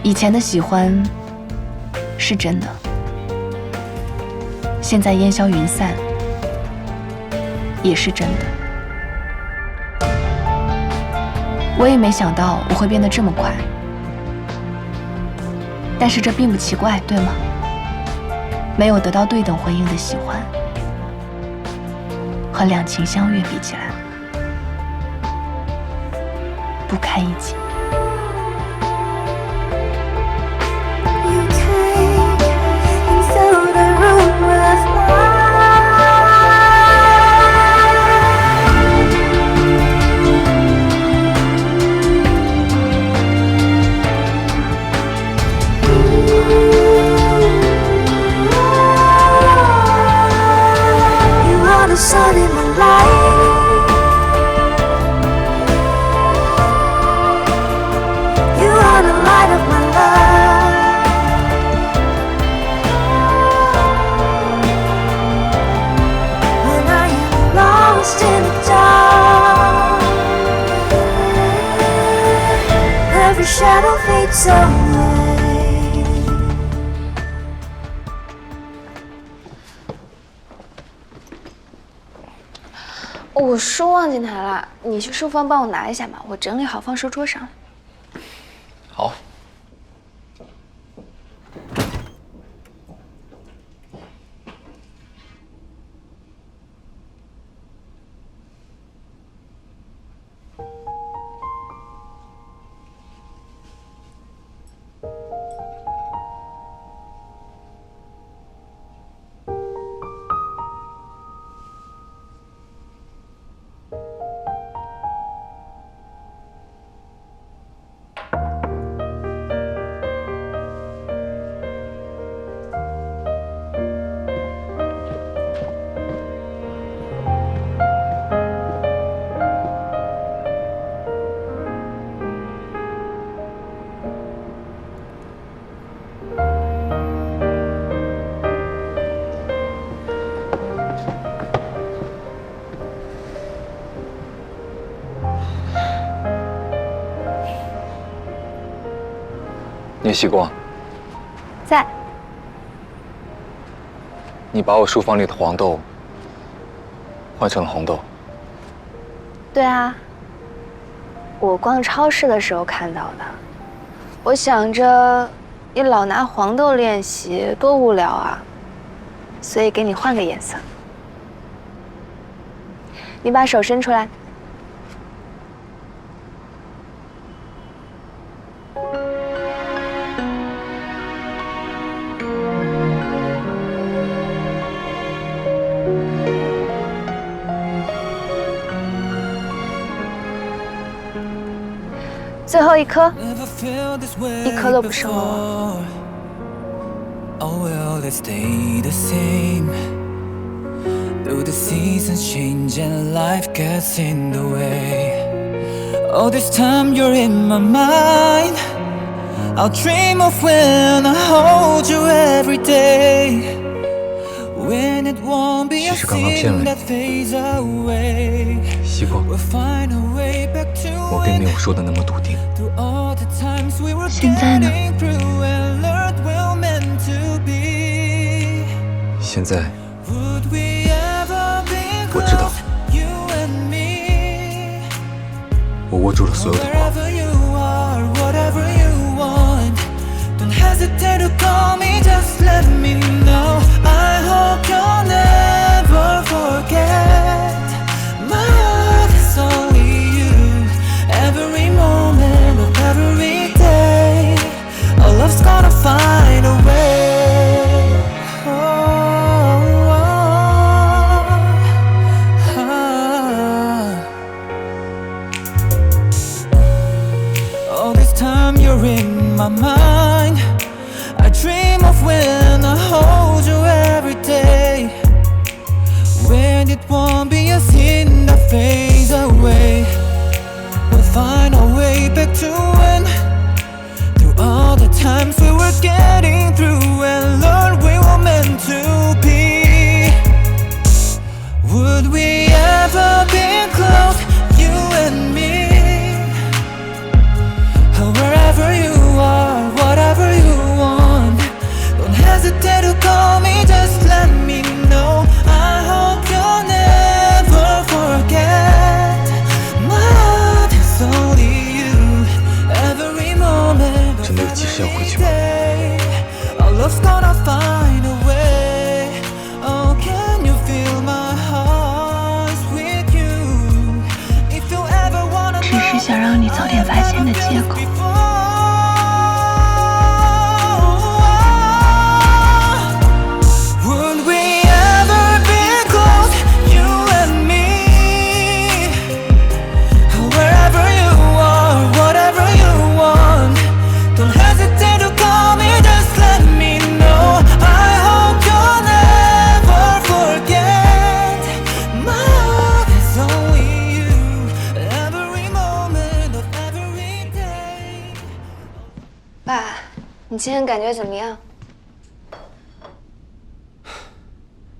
以前的喜欢是真的，现在烟消云散也是真的。我也没想到我会变得这么快，但是这并不奇怪，对吗？没有得到对等回应的喜欢，和两情相悦比起来，不堪一击。Sun in my life. You are the light of my love. When I am lost in the dark, every shadow fades away. 我书忘记拿了，你去书房帮我拿一下吧，我整理好放书桌上。好。聂希光，在。你把我书房里的黄豆换成了红豆。对啊，我逛超市的时候看到的。我想着你老拿黄豆练习，多无聊啊，所以给你换个颜色。你把手伸出来。最后一颗，一颗都不剩了我。Oh well, let's stay the same. Though the seasons change and life gets in the way. All this time you're in my mind. I'll dream of when I hold you every day. When it won't be a thing that fades away. 希光，我并没有说的那么笃定。现在呢？现在，我知道，我握住了所有的光。Don't hesitate to call me, just let me know. I hope you'll never forget. My heart is only you. Every moment of every day, our love's gonna find a way. All this time you're in my mind. I dream of when I hold you every day. When it won't be a sin that fades away. We'll find our way back to when. Through all the times we were getting through and learned we were meant to be. Would we ever be close, you and me? Wherever you are, whatever you want, don't hesitate to call me, just let me know. I hope you'll never forget. My heart is only you. Every moment of every day, our love's gonna find a way. Oh, can you feel my heart with you? If you ever wanna know, 只是想让你早点发现的借口。爸，你今天感觉怎么样？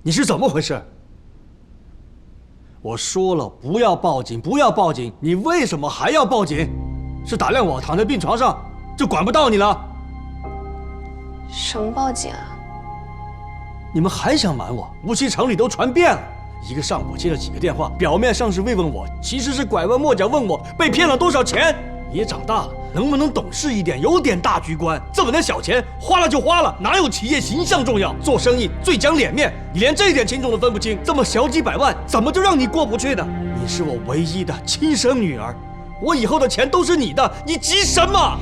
你是怎么回事？我说了不要报警，不要报警，你为什么还要报警？是打量我躺在病床上就管不到你了？什么报警啊？你们还想瞒我？无锡城里都传遍了。一个上午接了几个电话，表面上是慰问我，其实是拐弯抹角问我被骗了多少钱。也长大了，能不能懂事一点，有点大局观？这么点小钱花了就花了，哪有企业形象重要？做生意最讲脸面，你连这一点轻重都分不清，这么小几百万，怎么就让你过不去呢？你是我唯一的亲生女儿，我以后的钱都是你的，你急什么？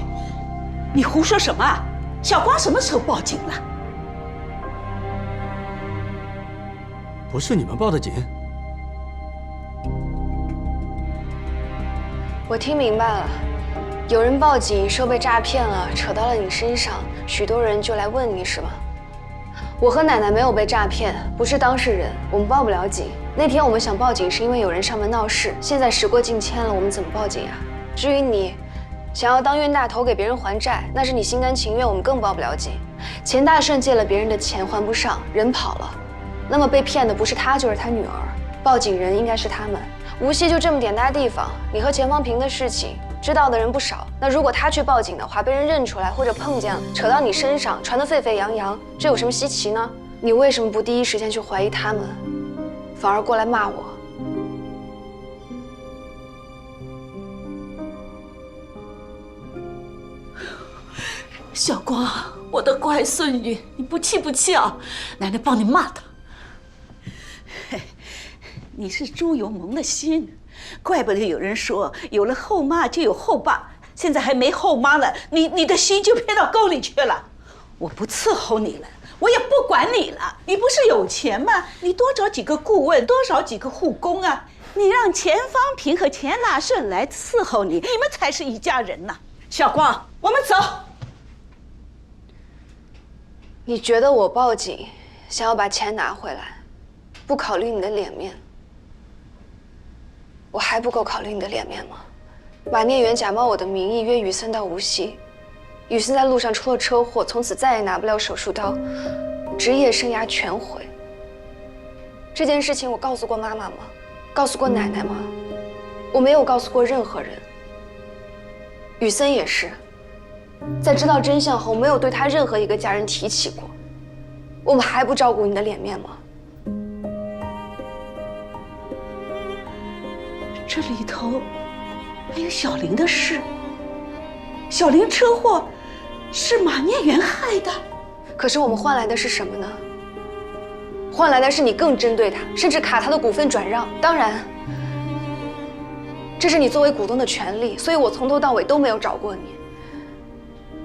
你胡说什么啊？小光什么时候报警了？不是你们报的警。我听明白了。有人报警说被诈骗了，扯到了你身上，许多人就来问你，是吗？我和奶奶没有被诈骗，不是当事人，我们报不了警。那天我们想报警是因为有人上门闹事，现在时过境迁了，我们怎么报警呀？至于你想要当冤大头给别人还债，那是你心甘情愿，我们更报不了警。钱大圣借了别人的钱还不上，人跑了，那么被骗的不是他就是他女儿，报警人应该是他们。无锡就这么点大地方，你和钱方平的事情知道的人不少。那如果他去报警的话，被人认出来或者碰见了，扯到你身上，传得沸沸扬扬，这有什么稀奇呢？你为什么不第一时间去怀疑他们，反而过来骂我？小光，我的乖孙女，你不气不气啊？奶奶帮你骂他。你是猪油蒙了心，怪不得有人说有了后妈就有后爸，现在还没后妈了，你的心就偏到沟里去了。我不伺候你了，我也不管你了。你不是有钱吗？你多找几个顾问，多找几个护工啊！你让钱方平和钱大顺来伺候你，你们才是一家人呐。小光，我们走。你觉得我报警，想要把钱拿回来，不考虑你的脸面？我还不够考虑你的脸面吗？马念元假冒我的名义约雨森到无锡，雨森在路上出了车祸，从此再也拿不了手术刀，职业生涯全毁。这件事情我告诉过妈妈吗？告诉过奶奶吗？我没有告诉过任何人。雨森也是，在知道真相后，没有对他任何一个家人提起过。我们还不照顾你的脸面吗？这里头还有小玲的事。小玲车祸是马念元害的，可是我们换来的是什么呢？换来的是你更针对他，甚至卡他的股份转让。当然，这是你作为股东的权利，所以我从头到尾都没有找过你。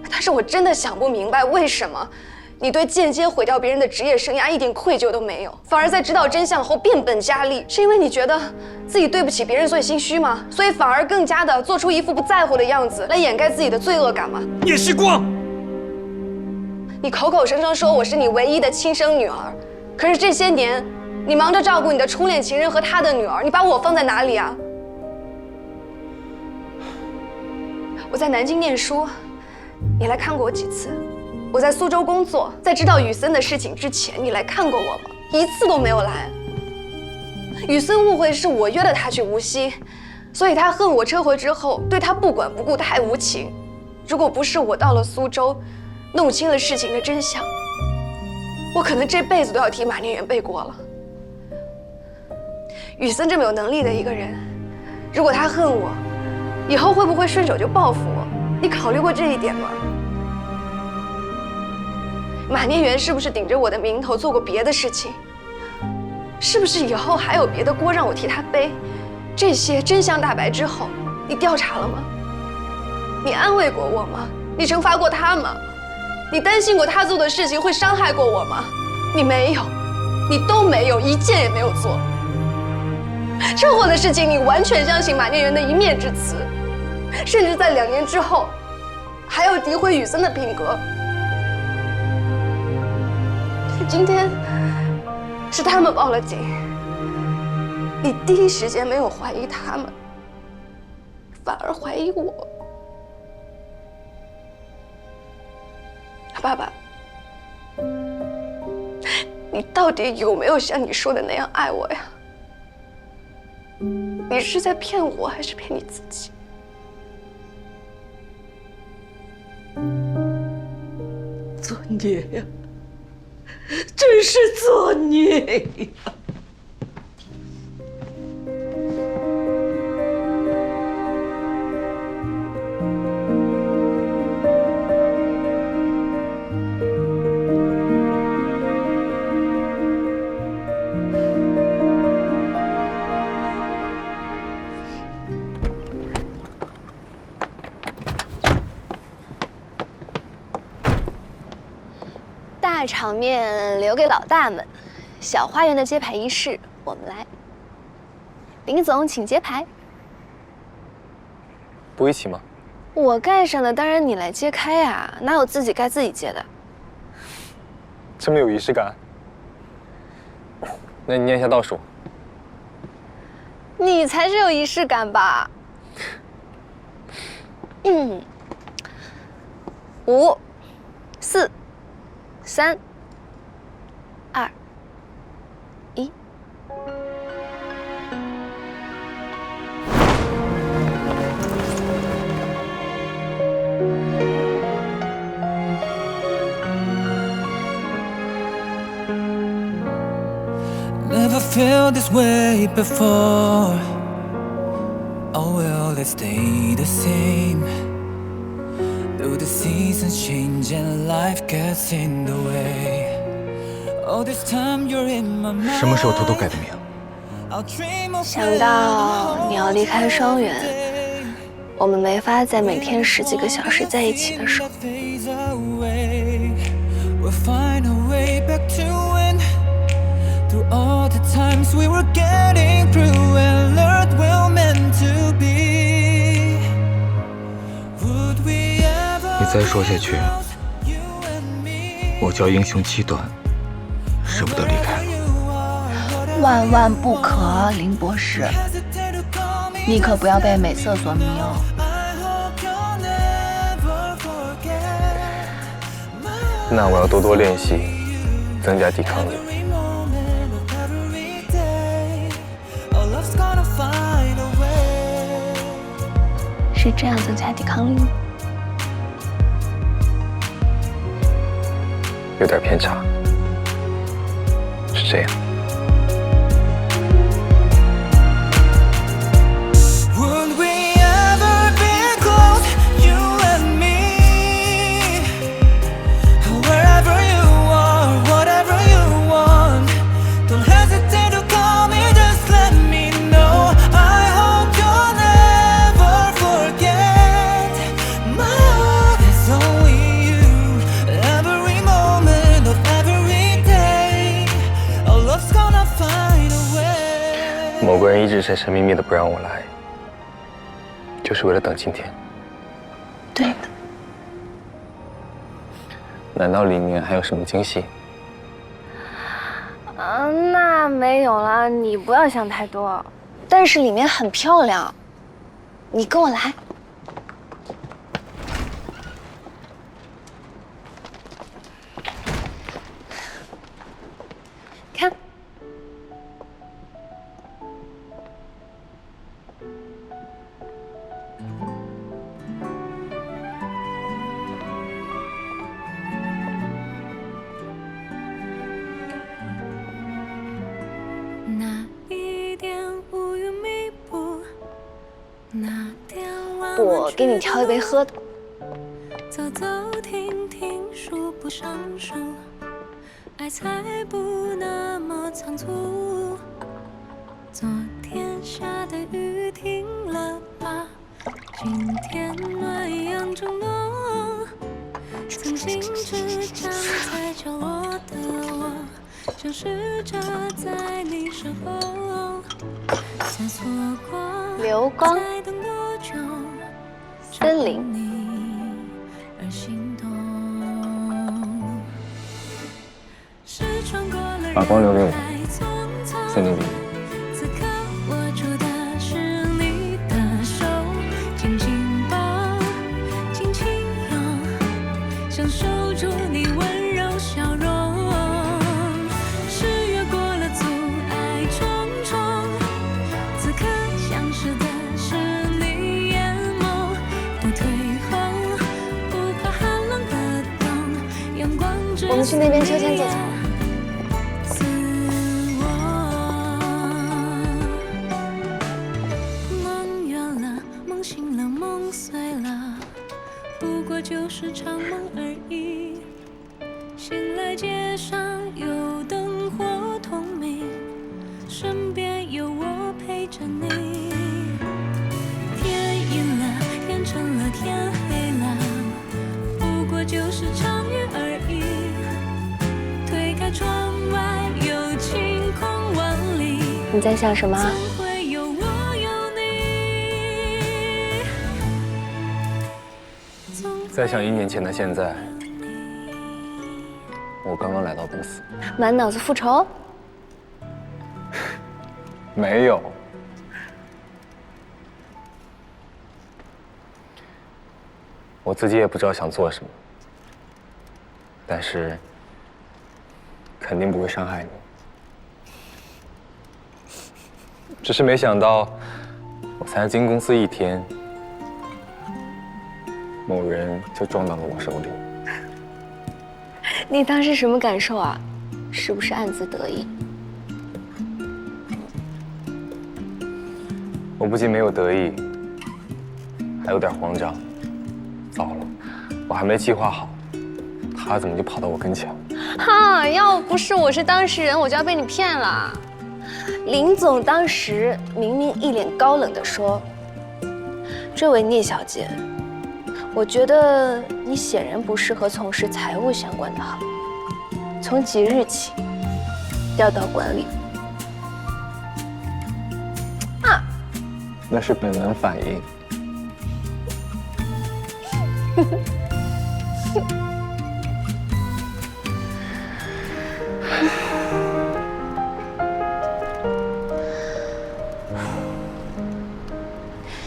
但是我真的想不明白，为什么你对间接毁掉别人的职业生涯一点愧疚都没有，反而在知道真相后变本加厉？是因为你觉得自己对不起别人，所以心虚吗？所以反而更加的做出一副不在乎的样子，来掩盖自己的罪恶感吗？聂时光，你口口声声说我是你唯一的亲生女儿，可是这些年，你忙着照顾你的初恋情人和他的女儿，你把我放在哪里啊？我在南京念书，你来看过我几次？我在苏州工作，在知道雨森的事情之前，你来看过我吗？一次都没有来。雨森误会是我约了他去无锡，所以他恨我车祸之后对他不管不顾，太无情。如果不是我到了苏州，弄清了事情的真相，我可能这辈子都要替马念元背锅了。雨森这么有能力的一个人，如果他恨我，以后会不会顺手就报复我？你考虑过这一点吗？马念元是不是顶着我的名头做过别的事情？是不是以后还有别的锅让我替他背？这些真相大白之后，你调查了吗？你安慰过我吗？你惩罚过他吗？你担心过他做的事情会伤害过我吗？你没有，你都没有，一件也没有做。车祸的事情，你完全相信马念元的一面之词，甚至在2年之后，还要诋毁雨森的品格。今天是他们报了警，你第一时间没有怀疑他们，反而怀疑我。爸爸，你到底有没有像你说的那样爱我呀？你是在骗我，还是骗你自己？作孽呀！真是作孽呀！大场面留给老大们，小花园的揭牌仪式我们来。林总，请揭牌。不一起吗？我盖上的，当然你来揭开啊，哪有自己盖自己揭的？这么有仪式感。那你念一下倒数。你才是有仪式感吧？5、4、3、2、1。felt this way before. Oh well, let's stay the same. Though the seasons change and life gets in the way. All this time you're in my mind. 什么时候偷偷改的名？想到你要离开双远，我们没法在每天10几个小时在一起的时候。 We'll find a way back to win. Through all the times we were getting through and learned we're meant to be. Would we ever 你再说下去，我就要英雄气短，舍不得离开了。万万不可，林博士，你可不要被美色所迷哦。 那我要多多练习，增加抵抗力。是这样增加抵抗力吗？有点偏差，是这样。 Would we ever be close, you and me? Wherever you are, whatever you want, don't hesitate to call me, just let me know. I hope you'll never forget. My, there's only you, every moment of every day. Our love's gonna find a way. 某个人一直神神秘秘的不让我来。 就是为了等今天。对的。难道里面还有什么惊喜？那没有了，你不要想太多。但是里面很漂亮，你跟我来。看。 我给你挑一杯喝的。走走停停，数不上数，爱才不那么仓促。昨天下的雨停了吧？今天暖阳正浓。曾经只站在角落的我，正试着在你身后。再错过，流光。 森林，把光留给我，森林里。此刻握住的是你的手，紧紧抱，紧紧拥，想守住你温柔笑容。是越过了阻碍重重，此刻像是的是你眼眸。 我们去那边秋千坐坐。梦远了，梦醒了，梦碎了，不过就是场梦而已。醒来街上有灯火通明，身边有我陪着你。天阴了，天沉了，天黑了，不过就是场雨而已。 推开窗外，有晴空万里。你在想什么？再想1年前的现在，我刚刚来到公司，满脑子复仇？没有。我自己也不知道想做什么，但是。 肯定不会伤害你，只是没想到，我才进公司1天，某人就撞到了我手里。你当时什么感受啊？是不是暗自得意？我不仅没有得意，还有点慌张。糟了，我还没计划好，他怎么就跑到我跟前了？哈，要不是我是当事人，我就要被你骗了。林总当时明明一脸高冷地说：“这位聂小姐，我觉得你显然不适合从事财务相关的行业，从即日起调到管理。”啊，那是本能反应。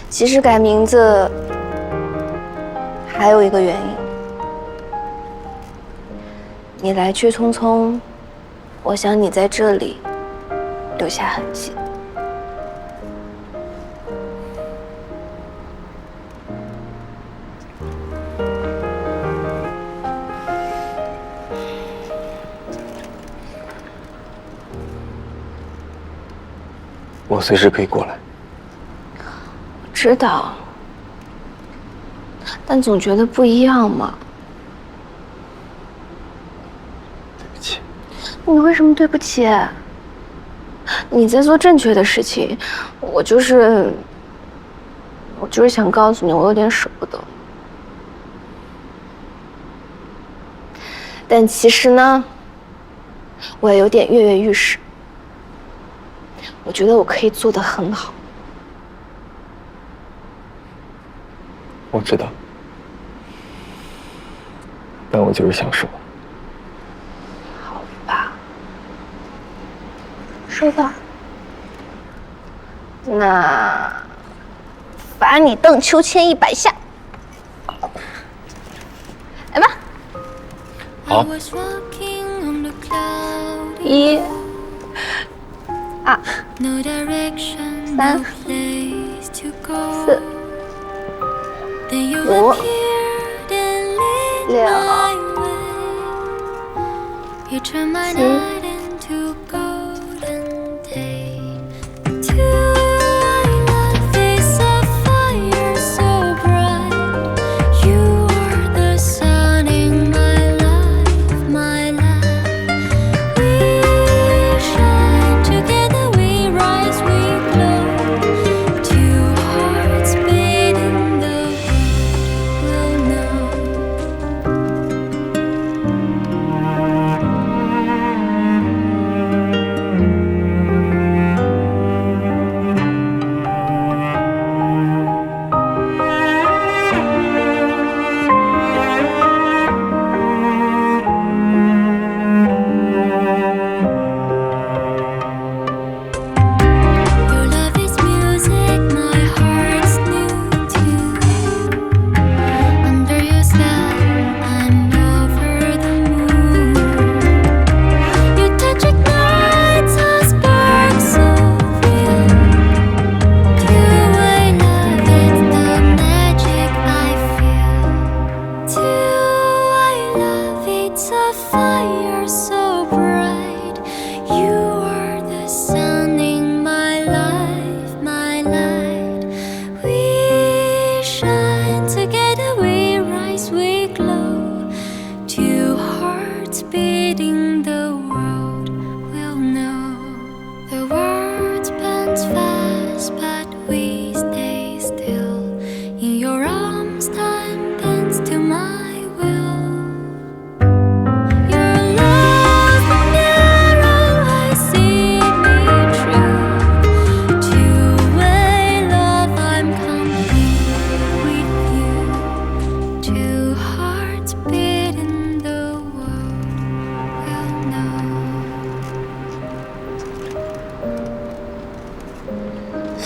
其实改名字还有一个原因，你来去匆匆，我想你在这里留下痕迹。我随时可以过来。知道，但总觉得不一样嘛。对不起。你为什么对不起？你在做正确的事情，我就是想告诉你，我有点舍不得。但其实呢，我也有点跃跃欲试。我觉得我可以做得很好。我知道，但我就是想说。好吧，收到。那罚你荡秋千100下，来吧。好。1、2、3、4、5、6、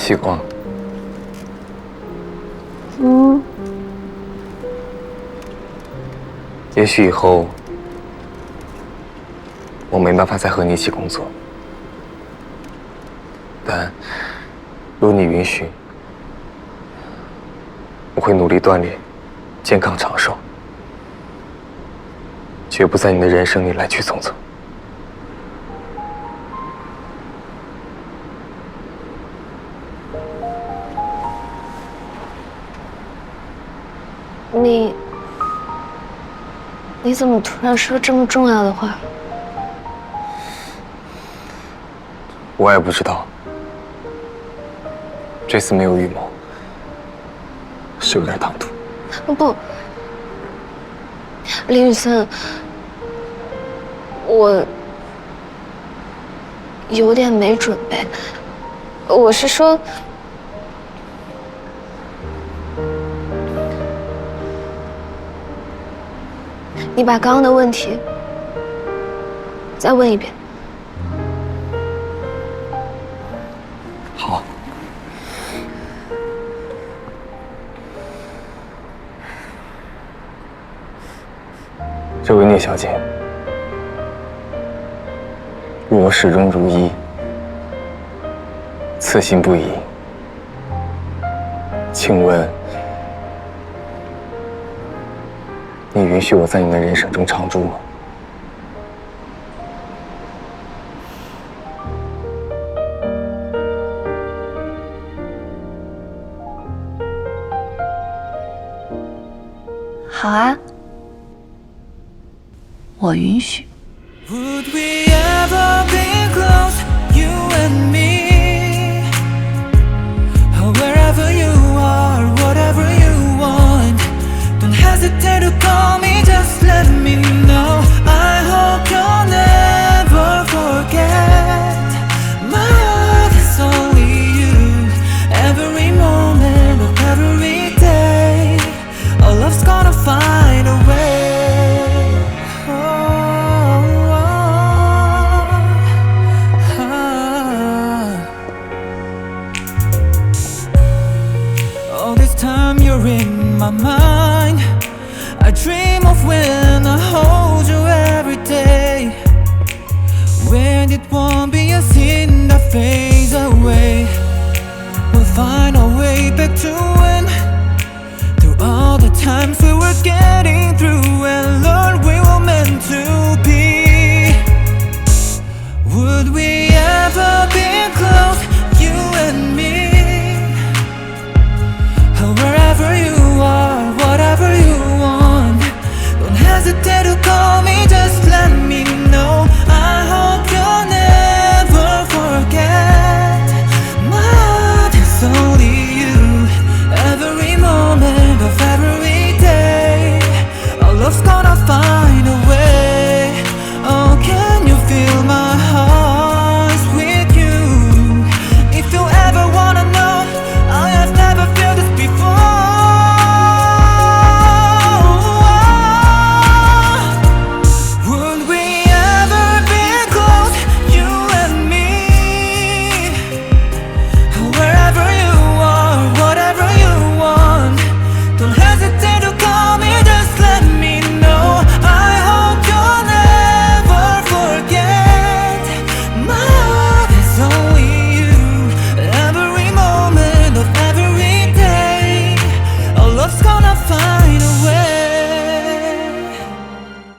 希光，也许以后我没办法再和你一起工作，但如你允许，我会努力锻炼，健康长寿，绝不在你的人生里来去匆匆。你怎么突然说这么重要的话？我也不知道，这次没有预谋，是有点唐突。不，林雨森，我有点没准备。我是说，你把刚刚的问题再问一遍。好。这位聂小姐，与我始终如一，此心不移。请问，你允许我在你的人生中常驻吗？好啊，我允许。 Would we ever be close, you and me? Wherever you are, whatever you want, don't hesitate to call me, just let me know. I hope you'll never forget. My heart is only you. Every moment of every day, our love's gonna find a way. Time you're in my mind, I dream of when I hold you every day, when it won't be a sin that fades away. We'll find our way back to when, through all the times we were getting through, and Lord, we were meant to be. Would we ever be close, you and me? Wherever you are, whatever you want, don't hesitate to call me, just let me know. I hope you'll never forget. My heart is only